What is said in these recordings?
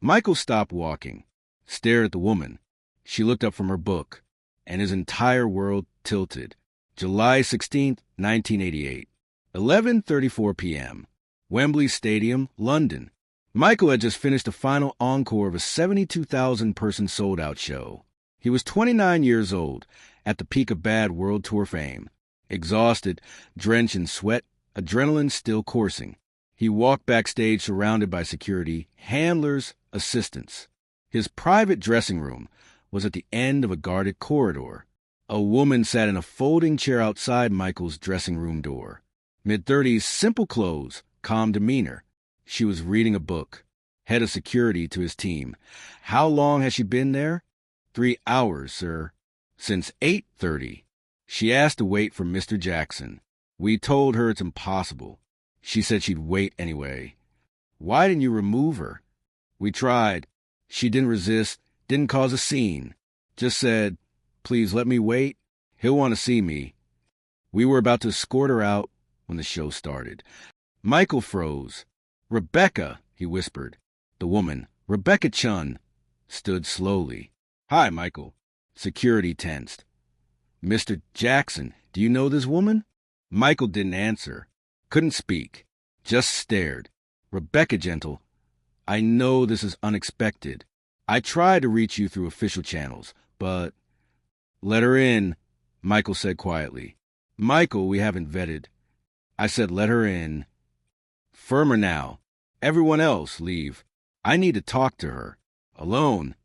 Michael stopped walking, stared at the woman. She looked up from her book, and his entire world tilted. July 16th, 1988, 11:34 p.m., Wembley Stadium, London. Michael had just finished the final encore of a 72,000-person sold-out show. He was 29 years old, at the peak of Bad World Tour fame. Exhausted, drenched in sweat, adrenaline still coursing. He walked backstage surrounded by security, handlers, assistants. His private dressing room was at the end of a guarded corridor. A woman sat in a folding chair outside Michael's dressing room door. Mid-30s, simple clothes, calm demeanor. She was reading a book. Head of security to his team. How long has she been there? 3 hours, sir. Since 8:30. She asked to wait for Mr. Jackson. We told her it's impossible. She said she'd wait anyway. Why didn't you remove her? We tried. She didn't resist, didn't cause a scene. Just said, please let me wait. He'll want to see me. We were about to escort her out when the show started. Michael froze. Rebecca, he whispered. The woman, Rebecca Chun, stood slowly. Hi, Michael. Security tensed. Mr. Jackson, do you know this woman? Michael didn't answer. Couldn't speak. Just stared. Rebecca, gentle. I know this is unexpected. I tried to reach you through official channels, but... Let her in, Michael said quietly. Michael, we haven't vetted. I said let her in. Firmer now. Everyone else, leave. I need to talk to her. Alone.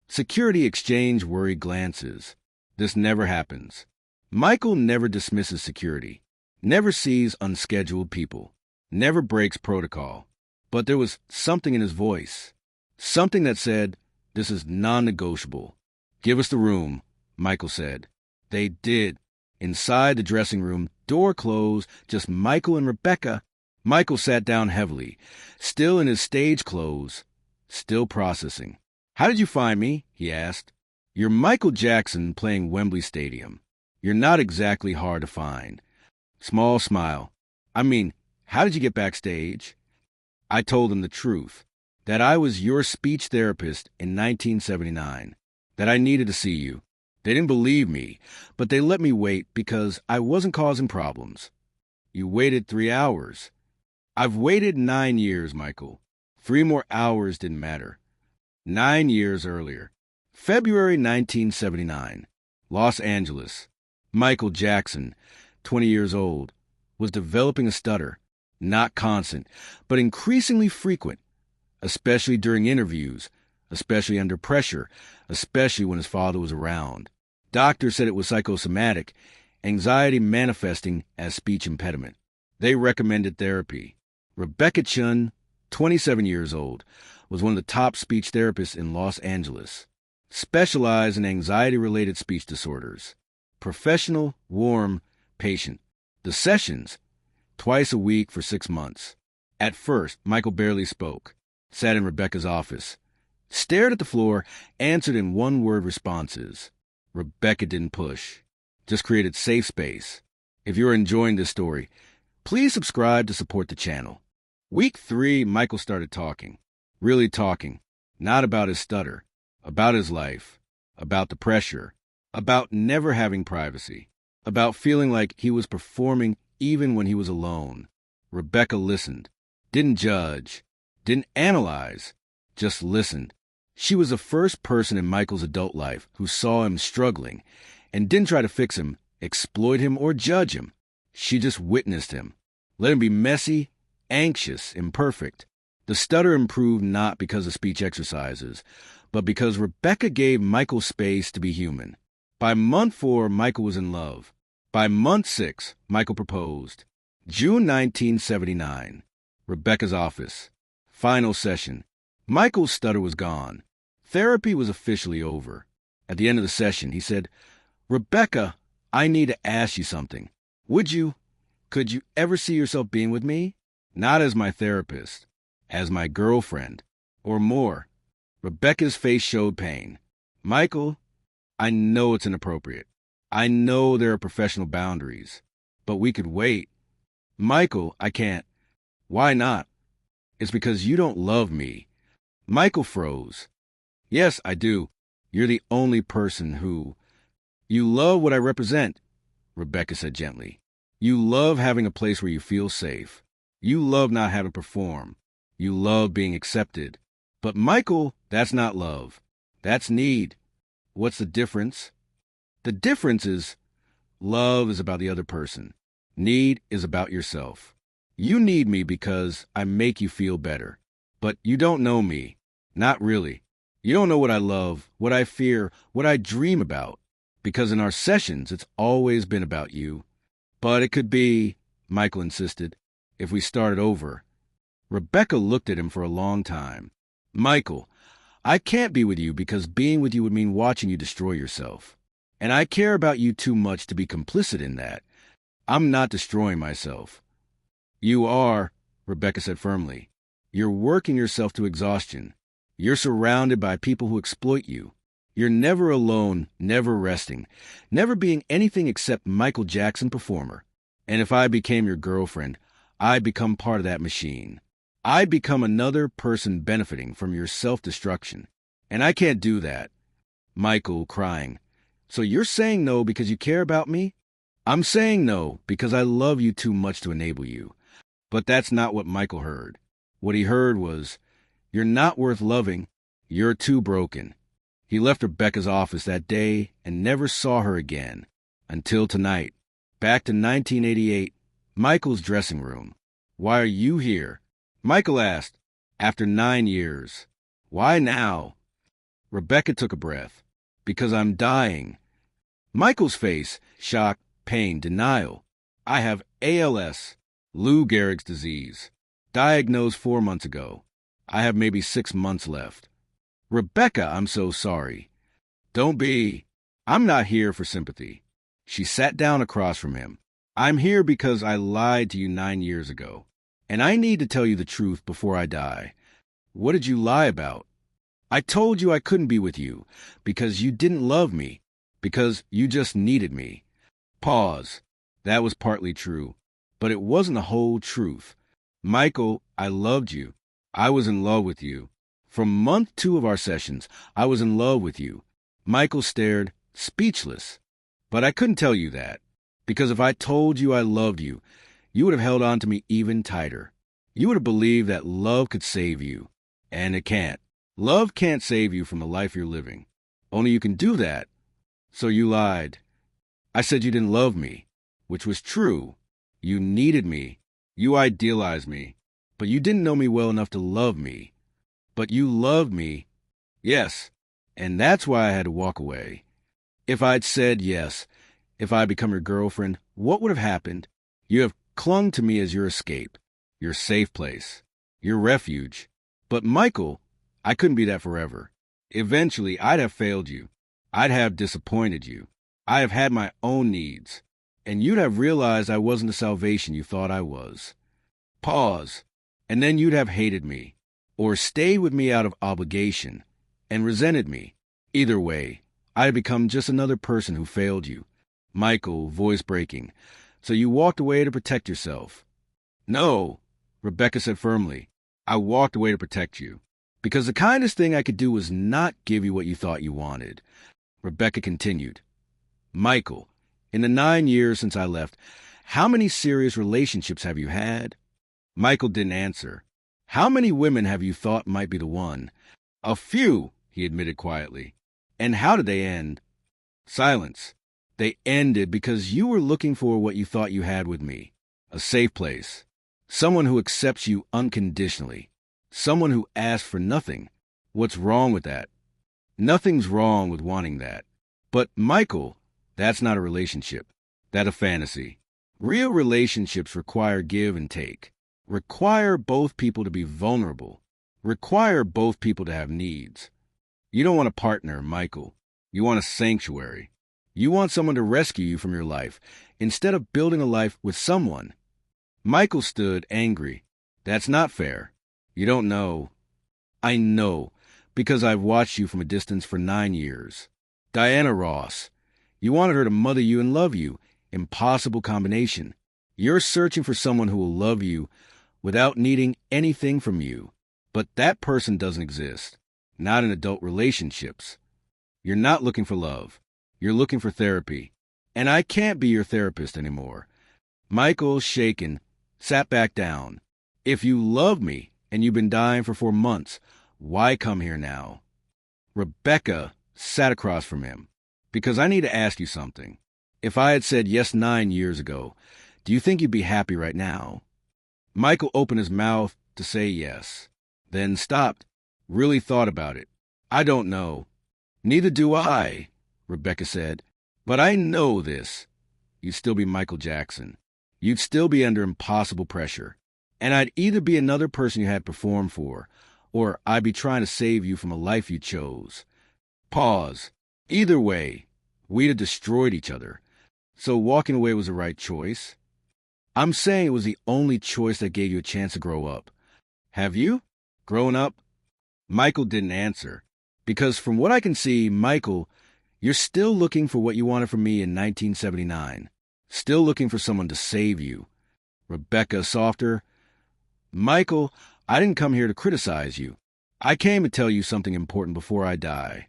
Security exchanged worried glances. This never happens. Michael never dismisses security. Never sees unscheduled people. Never breaks protocol. But there was something in his voice. Something that said, this is non-negotiable. Give us the room, Michael said. They did. Inside the dressing room, door closed, just Michael and Rebecca. Michael sat down heavily, still in his stage clothes, still processing. How did you find me? He asked. You're Michael Jackson playing Wembley Stadium. You're not exactly hard to find. Small smile. I mean, how did you get backstage? I told him the truth, that I was your speech therapist in 1979, that I needed to see you. They didn't believe me, but they let me wait because I wasn't causing problems. You waited 3 hours. I've waited 9 years, Michael. 3 more hours didn't matter. 9 years earlier. February 1979. Los Angeles. Michael Jackson, 20 years old, was developing a stutter, not constant, but increasingly frequent, especially during interviews, especially under pressure, especially when his father was around. Doctors said it was psychosomatic, anxiety manifesting as speech impediment. They recommended therapy. Rebecca Chun, 27 years old, was one of the top speech therapists in Los Angeles, specialized in anxiety-related speech disorders. Professional, warm, patient. The sessions, twice a week for 6 months. At first, Michael barely spoke, sat in Rebecca's office, stared at the floor, answered in one-word responses. Rebecca didn't push, just created safe space. If you're enjoying this story, please subscribe to support the channel. Week 3, Michael started talking. Really talking. Not about his stutter. About his life. About the pressure. About never having privacy. About feeling like he was performing even when he was alone. Rebecca listened. Didn't judge. Didn't analyze. Just listened. She was the first person in Michael's adult life who saw him struggling and didn't try to fix him, exploit him, or judge him. She just witnessed him. Let him be messy, anxious, imperfect. The stutter improved not because of speech exercises, but because Rebecca gave Michael space to be human. By month 4, Michael was in love. By month 6, Michael proposed. June 1979. Rebecca's office. Final session. Michael's stutter was gone. Therapy was officially over. At the end of the session, he said, Rebecca, I need to ask you something. Could you ever see yourself being with me? Not as my therapist, as my girlfriend, or more. Rebecca's face showed pain. Michael, I know it's inappropriate. I know there are professional boundaries, but we could wait. Michael, I can't. Why not? It's because you don't love me. Michael froze. Yes, I do. You're the only person who... You love what I represent, Rebecca said gently. You love having a place where you feel safe. You love not having to perform. You love being accepted. But Michael, that's not love. That's need. What's the difference? The difference is love is about the other person. Need is about yourself. You need me because I make you feel better. But you don't know me. Not really. You don't know what I love, what I fear, what I dream about. Because in our sessions, it's always been about you. But it could be, Michael insisted, if we started over. Rebecca looked at him for a long time. Michael, I can't be with you because being with you would mean watching you destroy yourself. And I care about you too much to be complicit in that. I'm not destroying myself. You are, Rebecca said firmly. You're working yourself to exhaustion. You're surrounded by people who exploit you. You're never alone, never resting, never being anything except Michael Jackson performer. And if I became your girlfriend, I'd become part of that machine. I'd become another person benefiting from your self-destruction. And I can't do that. Michael, crying. So you're saying no because you care about me? I'm saying no because I love you too much to enable you. But that's not what Michael heard. What he heard was, you're not worth loving. You're too broken. He left Rebecca's office that day and never saw her again. Until tonight. Back to 1988, Michael's dressing room. Why are you here? Michael asked, after 9 years. Why now? Rebecca took a breath. Because I'm dying. Michael's face, shock, pain, denial. I have ALS, Lou Gehrig's disease. Diagnosed 4 months ago. I have maybe 6 months left. Rebecca, I'm so sorry. Don't be. I'm not here for sympathy. She sat down across from him. I'm here because I lied to you 9 years ago. And I need to tell you the truth before I die. What did you lie about? I told you I couldn't be with you because you didn't love me, because you just needed me. Pause. That was partly true, but it wasn't the whole truth. Michael, I loved you. I was in love with you. From month 2 of our sessions, I was in love with you. Michael stared, speechless. But I couldn't tell you that, because if I told you I loved you, you would have held on to me even tighter. You would have believed that love could save you. And it can't. Love can't save you from the life you're living. Only you can do that. So you lied. I said you didn't love me, which was true. You needed me. You idealized me. But you didn't know me well enough to love me. But you loved me. Yes. And that's why I had to walk away. If I'd said yes, if I'd become your girlfriend, what would have happened? You have clung to me as your escape, your safe place, your refuge. But Michael, I couldn't be that forever. Eventually, I'd have failed you. I'd have disappointed you. I have had my own needs. And you'd have realized I wasn't the salvation you thought I was. Pause. And then you'd have hated me. Or stayed with me out of obligation, and resented me. Either way, I had become just another person who failed you. Michael, voice breaking. So you walked away to protect yourself. No, Rebecca said firmly. I walked away to protect you. Because the kindest thing I could do was not give you what you thought you wanted. Rebecca continued. Michael, in the 9 years since I left, how many serious relationships have you had? Michael didn't answer. How many women have you thought might be the one? A few, he admitted quietly. And how did they end? Silence. They ended because you were looking for what you thought you had with me. A safe place. Someone who accepts you unconditionally. Someone who asks for nothing. What's wrong with that? Nothing's wrong with wanting that. But, Michael, that's not a relationship. That's a fantasy. Real relationships require give and take. Require both people to be vulnerable. Require both people to have needs. You don't want a partner, Michael. You want a sanctuary. You want someone to rescue you from your life, instead of building a life with someone. Michael stood angry. That's not fair. You don't know. I know, because I've watched you from a distance for 9 years. Diana Ross. You wanted her to mother you and love you. Impossible combination. You're searching for someone who will love you without needing anything from you. But that person doesn't exist. Not in adult relationships. You're not looking for love. You're looking for therapy. And I can't be your therapist anymore. Michael, shaken, sat back down. If you love me and you've been dying for 4 months, why come here now? Rebecca sat across from him. Because I need to ask you something. If I had said yes 9 years ago, do you think you'd be happy right now? Michael opened his mouth to say yes, then stopped, really thought about it. I don't know. Neither do I, Rebecca said. But I know this. You'd still be Michael Jackson. You'd still be under impossible pressure. And I'd either be another person you had performed for, or I'd be trying to save you from a life you chose. Pause. Either way, we'd have destroyed each other. So walking away was the right choice. I'm saying it was the only choice that gave you a chance to grow up. Have you? Grown up? Michael didn't answer. Because from what I can see, Michael, you're still looking for what you wanted from me in 1979. Still looking for someone to save you. Rebecca, softer. Michael, I didn't come here to criticize you. I came to tell you something important before I die.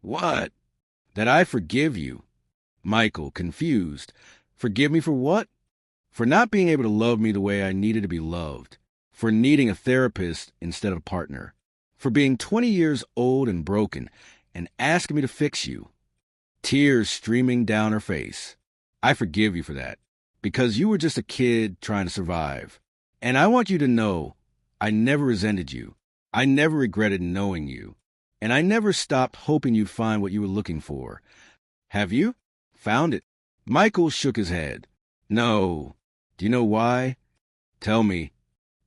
What? That I forgive you. Michael, confused. Forgive me for what? For not being able to love me the way I needed to be loved. For needing a therapist instead of a partner. For being 20 years old and broken and asking me to fix you. Tears streaming down her face. I forgive you for that. Because you were just a kid trying to survive. And I want you to know, I never resented you. I never regretted knowing you. And I never stopped hoping you'd find what you were looking for. Have you? Found it? Michael shook his head. No. Do you know why? Tell me.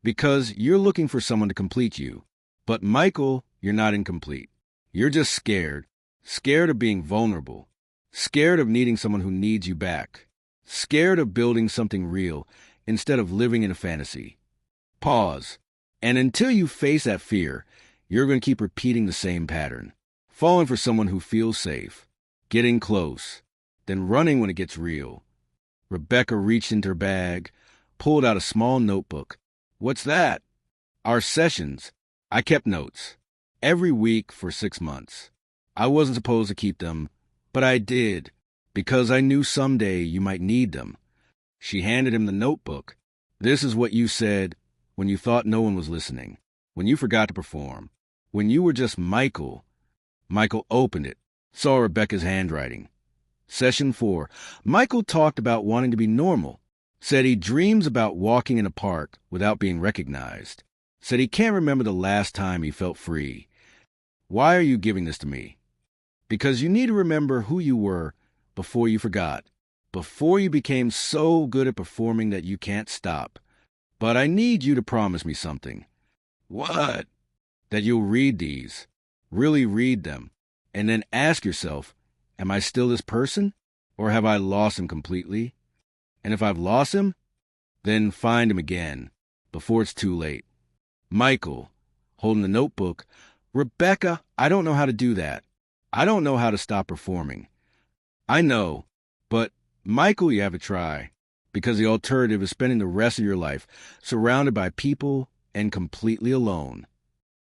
Because you're looking for someone to complete you. But Michael, you're not incomplete. You're just scared. Scared of being vulnerable. Scared of needing someone who needs you back. Scared of building something real instead of living in a fantasy. Pause. And until you face that fear, you're going to keep repeating the same pattern. Falling for someone who feels safe. Getting close. Then running when it gets real. Rebecca reached into her bag, pulled out a small notebook. What's that? Our sessions. I kept notes. Every week for 6 months. I wasn't supposed to keep them, but I did, because I knew someday you might need them. She handed him the notebook. This is what you said when you thought no one was listening, when you forgot to perform, when you were just Michael. Michael opened it, saw Rebecca's handwriting. Session 4. Michael talked about wanting to be normal. Said he dreams about walking in a park without being recognized. Said he can't remember the last time he felt free. Why are you giving this to me? Because you need to remember who you were before you forgot. Before you became so good at performing that you can't stop. But I need you to promise me something. What? That you'll read these. Really read them. And then ask yourself, am I still this person? Or have I lost him completely? And if I've lost him, then find him again, before it's too late. Michael, holding the notebook, Rebecca, I don't know how to do that. I don't know how to stop performing. I know, but Michael, you have to try, because the alternative is spending the rest of your life surrounded by people and completely alone.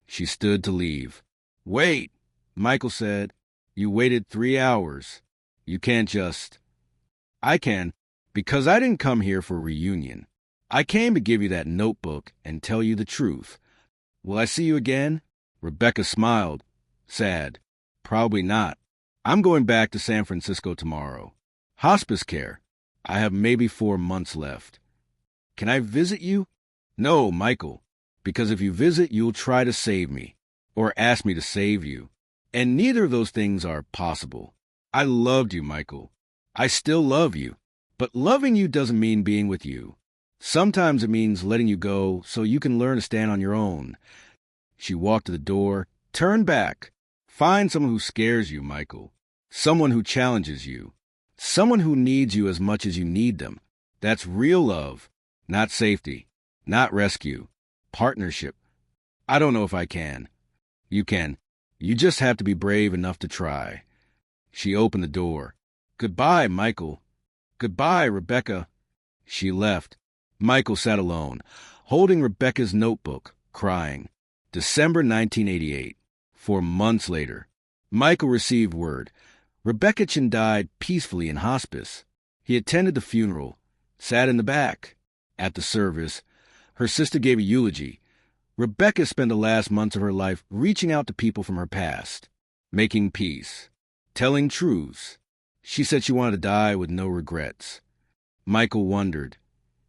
She stood to leave. Wait, Michael said. You waited 3 hours. You can't just... I can, because I didn't come here for a reunion. I came to give you that notebook and tell you the truth. Will I see you again? Rebecca smiled, sad. Probably not. I'm going back to San Francisco tomorrow. Hospice care. I have maybe 4 months left. Can I visit you? No, Michael, because if you visit, you'll try to save me, or ask me to save you. And neither of those things are possible. I loved you, Michael. I still love you. But loving you doesn't mean being with you. Sometimes it means letting you go so you can learn to stand on your own. She walked to the door, turned back. Find someone who scares you, Michael. Someone who challenges you. Someone who needs you as much as you need them. That's real love, not safety, not rescue, partnership. I don't know if I can. You can. You just have to be brave enough to try. She opened the door. Goodbye, Michael. Goodbye, Rebecca. She left. Michael sat alone, holding Rebecca's notebook, crying. December 1988. 4 months later, Michael received word. Rebecca Chin died peacefully in hospice. He attended the funeral, sat in the back. At the service, her sister gave a eulogy. Rebecca spent the last months of her life reaching out to people from her past, making peace, telling truths. She said she wanted to die with no regrets. Michael wondered,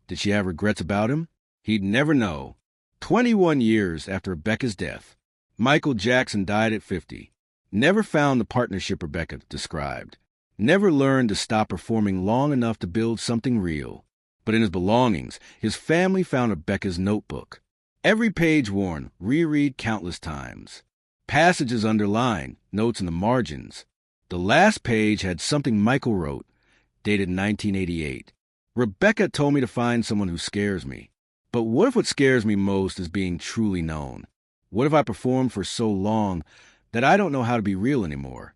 did she have regrets about him? He'd never know. 21 years after Rebecca's death, Michael Jackson died at 50. Never found the partnership Rebecca described. Never learned to stop performing long enough to build something real. But in his belongings, his family found Rebecca's notebook. Every page worn, reread countless times. Passages underlined, notes in the margins. The last page had something Michael wrote, dated 1988. Rebecca told me to find someone who scares me. But what if what scares me most is being truly known? What if I performed for so long that I don't know how to be real anymore?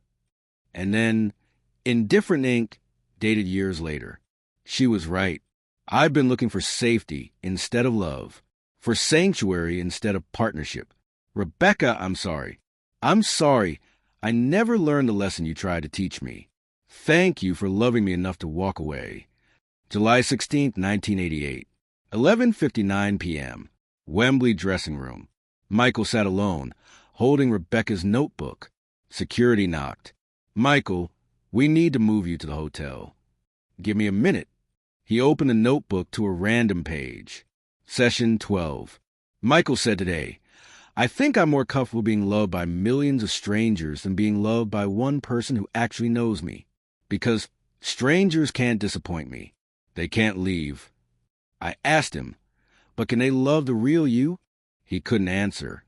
And then, in different ink, dated years later, she was right. I've been looking for safety instead of love, for sanctuary instead of partnership. Rebecca, I'm sorry. I'm sorry. I never learned the lesson you tried to teach me. Thank you for loving me enough to walk away. July 16, 1988. 11:59 p.m. Wembley dressing room. Michael sat alone, holding Rebecca's notebook. Security knocked. Michael, we need to move you to the hotel. Give me a minute. He opened the notebook to a random page. Session 12. Michael said today, I think I'm more comfortable being loved by millions of strangers than being loved by one person who actually knows me. Because strangers can't disappoint me. They can't leave. I asked him, but can they love the real you? He couldn't answer.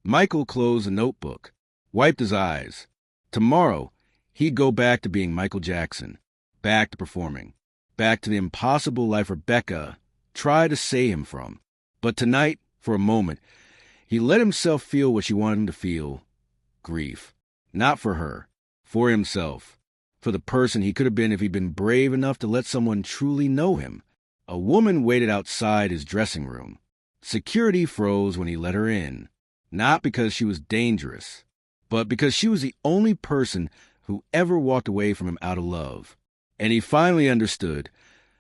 Michael closed the notebook, wiped his eyes. Tomorrow, he'd go back to being Michael Jackson, back to performing, back to the impossible life Rebecca tried to save him from. But tonight, for a moment, he let himself feel what she wanted him to feel. Grief. Not for her, for himself, for the person he could have been if he'd been brave enough to let someone truly know him. A woman waited outside his dressing room. Security froze when he let her in, not because she was dangerous, but because she was the only person who ever walked away from him out of love. And he finally understood.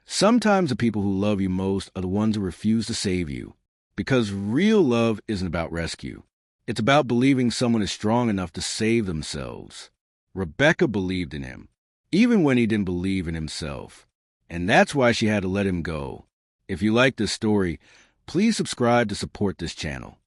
Sometimes the people who love you most are the ones who refuse to save you. Because real love isn't about rescue. It's about believing someone is strong enough to save themselves. Rebecca believed in him, even when he didn't believe in himself. And that's why she had to let him go. If you like this story, please subscribe to support this channel.